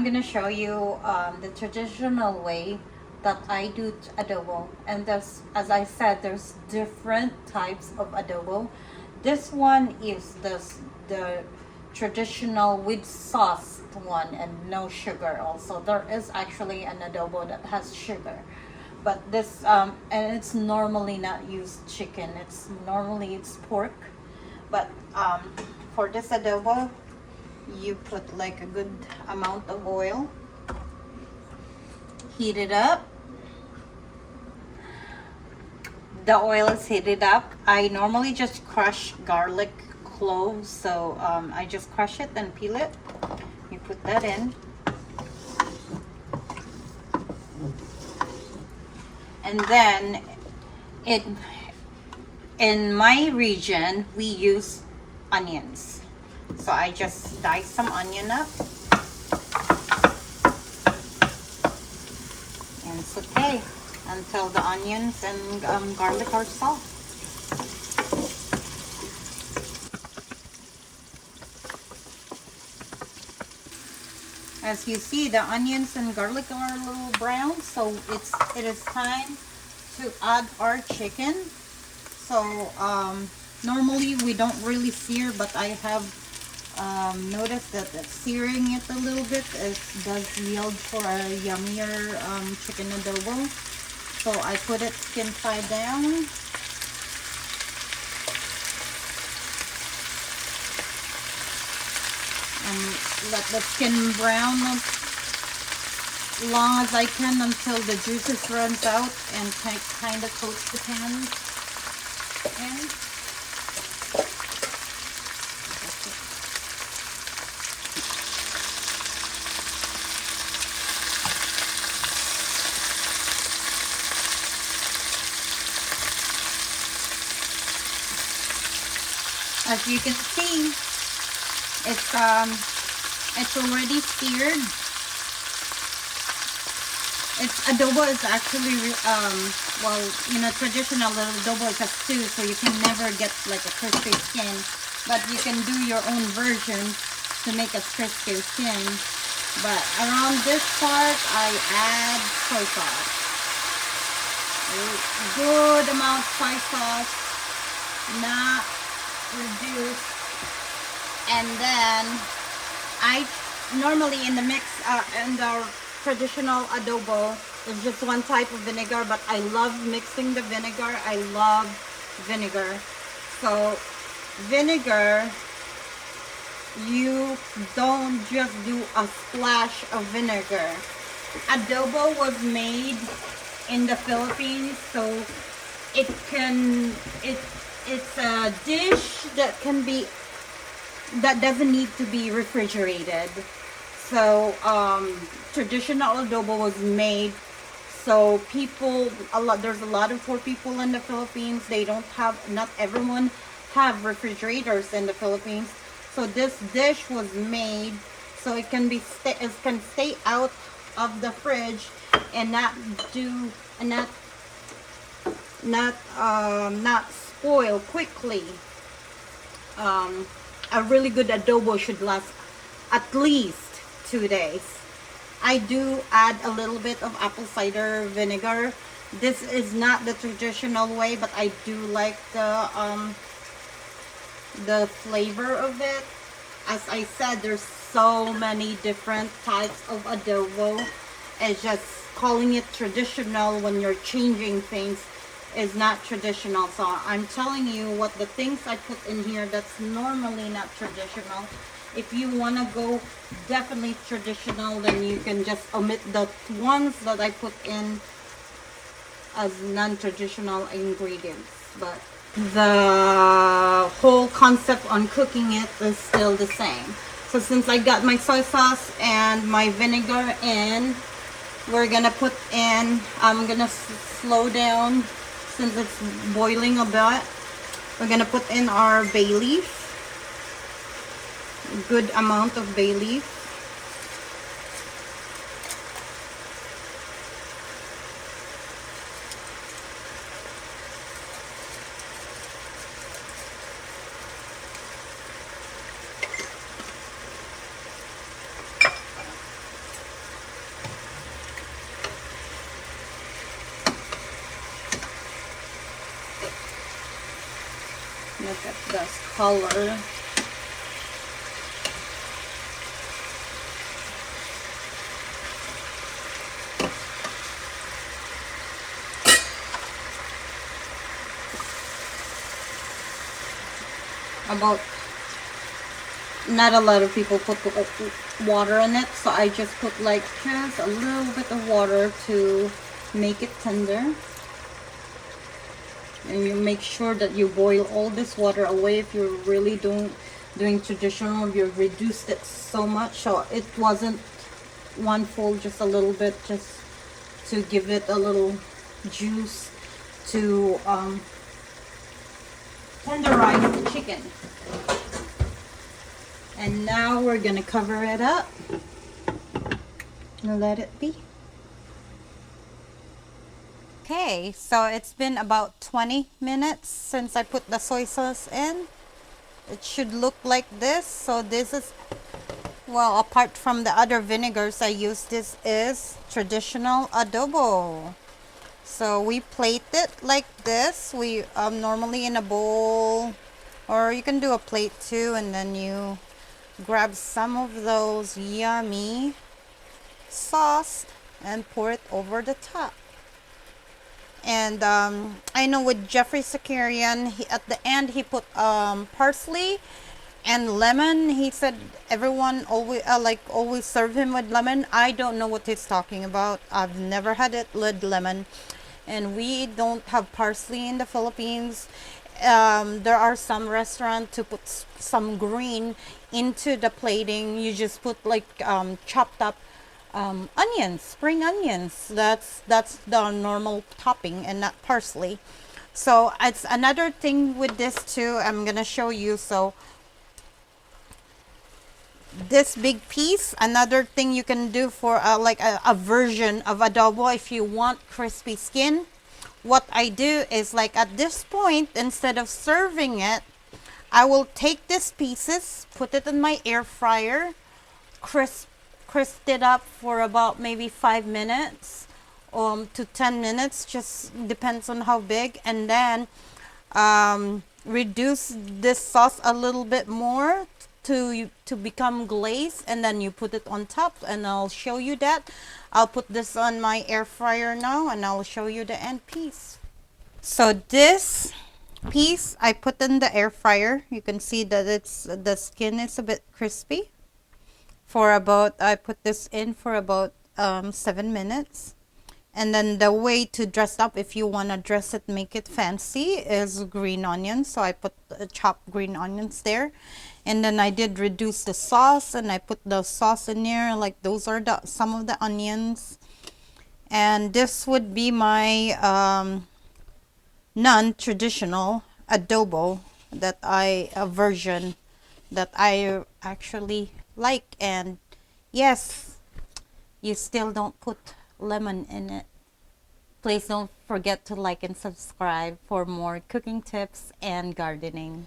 gonna show you the traditional way that I do adobo. And there's, as I said, there's different types of adobo. This one is the traditional with sauce one and no sugar. Also, there is actually an adobo that has sugar, but this and it's normally not used chicken. It's pork, but for this adobo, you put like a good amount of oil, heat it up. The oil is heated up. I normally just crush garlic cloves, so I just crush it and peel it. You put that in, and then it in my region we use onions, so I just dice some onion up and saute until the onions and garlic are soft. As you see, the onions and garlic are a little brown, so it is time to add our chicken. So normally we don't really sear, but I have noticed that searing it a little bit does yield for a yummier chicken adobo. So I put it skin side down. And let the skin brown as long as I can until the juices runs out and kind of coats the pan in. As you can see, it's already seared. Adobo is actually well, you know, traditional adobo is a stew, so you can never get like a crispy skin, but you can do your own version to make a crispy skin. But around this part, I add soy sauce. A good amount of soy sauce, not reduced. And then I normally in the mix in the traditional adobo, there's just one type of vinegar, but I love mixing the vinegar. I love vinegar. So vinegar, you don't just do a splash of vinegar. Adobo was made in the Philippines, so it's a dish that doesn't need to be refrigerated. So traditional adobo was made so there's a lot of poor people in the Philippines. They don't have, not everyone have refrigerators in the Philippines. So this dish was made so it can stay out of the fridge and not spoil quickly. A really good adobo should last at least 2 days. I do add a little bit of apple cider vinegar. This is not the traditional way, but I do like the flavor of it. As I said, there's so many different types of adobo. It's just calling it traditional when you're changing things is not traditional. So I'm telling you what the things I put in here that's normally not traditional. If you want to go definitely traditional, then you can just omit the ones that I put in as non-traditional ingredients. But the whole concept on cooking it is still the same. So since I got my soy sauce and my vinegar in, we're gonna put in, I'm gonna slow down since it's boiling a bit. We're gonna put in our bay leaf, a good amount of bay leaf. Look at this color. About, not a lot of people put water in it, so I just put like just a little bit of water to make it tender. And you make sure that you boil all this water away. If you're really doing traditional, you've reduced it so much, so it wasn't one full, just a little bit, just to give it a little juice to tenderize the chicken. And now we're gonna cover it up and let it be. Okay, so it's been about 20 minutes since I put the soy sauce in. It should look like this. So this is, well, apart from the other vinegars I use, this is traditional adobo. So we plate it like this. We normally in a bowl, or you can do a plate too, and then you grab some of those yummy sauce and pour it over the top. And I know with Jeffrey Sakarian, at the end he put parsley and lemon. He said everyone always serve him with lemon. I don't know what he's talking about. I've never had it with lemon, and we don't have parsley in the Philippines. There are some restaurants to put some green into the plating. You just put like chopped up onions, spring onions. That's the normal topping, and not parsley. So it's another thing with this too. I'm gonna show you. So this big piece, another thing you can do for like a version of adobo if you want crispy skin. What I do is, like, at this point, instead of serving it, I will take these pieces, put it in my air fryer, crisp it up for about maybe 5 minutes to 10 minutes, just depends on how big, and then reduce this sauce a little bit more to become glazed, and then you put it on top, and I'll show you that. I'll put this on my air fryer now, and I'll show you the end piece. So this piece I put in the air fryer. You can see that the skin is a bit crispy. I put this in for about 7 minutes. And then the way to dress up, if you want to dress it, make it fancy, is green onions. So I put chopped green onions there. And then I did reduce the sauce, and I put the sauce in there. Like, those are some of the onions. And this would be my non-traditional adobo version that I actually like. And yes, you still don't put lemon in it. Please don't forget to like and subscribe for more cooking tips and gardening.